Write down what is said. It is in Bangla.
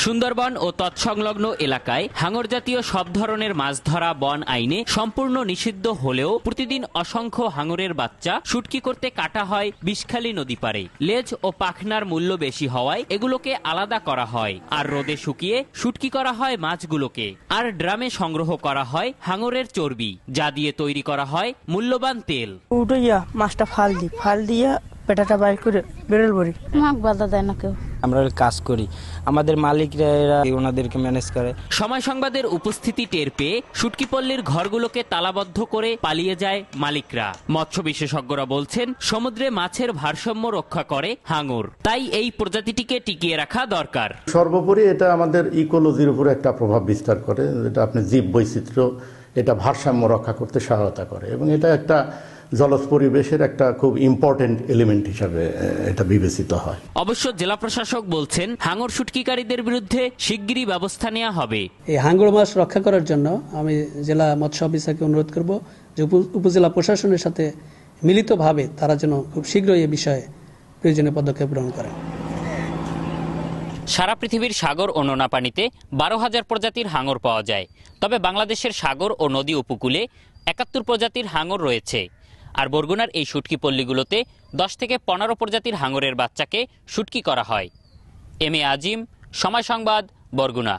সুন্দরবন ও তৎসংলগ্ন এলাকায় হাঙর জাতীয় সব ধরনের মাছ ধরা বন আইনে সম্পূর্ণ নিষিদ্ধ হলেও প্রতিদিন অসংখ্য হাঙরের বাচ্চা শুটকি করতে কাটা হয় বিষখালী নদী পারে। লেজ ও পাখনার মূল্য বেশি হওয়ায় এগুলোকে আলাদা করা হয়, আর রোদে শুকিয়ে শুটকি করা হয় মাছগুলোকে, আর ড্রামে সংগ্রহ করা হয় হাঙরের চর্বি, যা দিয়ে তৈরি করা হয় মূল্যবান তেল। উঠাইয়া মাছটা ফাল দিয়া পেটাটা বাইর করে বেরোল বড়ি মাছ বাধা দেয় না কেউ। আমরা কাজ করি, আমাদের মালিকরা এরা ওনাদেরকে ম্যানেজ করে। সময় সংবাদের উপস্থিতি টের পেয়ে শুটকিপল্লীর ঘরগুলোকে তালাবদ্ধ করে পালিয়ে যায় মালিকরা। মৎস্য বিশেষজ্ঞরা বলছেন, সমুদ্রে মাছের ভারসাম্য রক্ষা করে হাঙর, তাই এই প্রজাতিটিকে টিকিয়ে রাখা দরকার। সর্বোপরি এটা আমাদের ইকোলজির উপরে একটা প্রভাব বিস্তার করে, এটা আপনার জীব বৈচিত্র্য, এটা ভারসাম্য রক্ষা করতে সহায়তা করে, এবং এটা একটা জলজ পরিবেশের একটা খুব ইম্পর্টেন্ট এলিমেন্ট হিসাবে এটা বিবেচিত হয়। অবশ্য জেলা প্রশাসক বলছেন, হাঙর শুটকিকারীদের বিরুদ্ধে শিগগিরই ব্যবস্থা নেওয়া হবে। এই হাঙর মাছ রক্ষা করার জন্য আমি জেলা মৎস্য অফিসারকে অনুরোধ করব যে উপজেলা প্রশাসনের সাথে মিলিতভাবে তারা যেন খুব শীঘ্রই এ বিষয়ে প্রয়োজনীয় পদক্ষেপ গ্রহণ করেন। সারা পৃথিবীর সাগর ও নোনা পানিতে 12,000 প্রজাতির হাঙর পাওয়া যায়, তবে বাংলাদেশের সাগর ও নদী উপকূলে 71 প্রজাতির হাঙর রয়েছে। আর বরগুনার এই শুটকি পল্লীগুলোতে 10 থেকে 15 প্রজাতির হাঙরের বাচ্চাকে শুটকি করা হয়। এম এ আজিম, সময় সংবাদ, বরগুনা।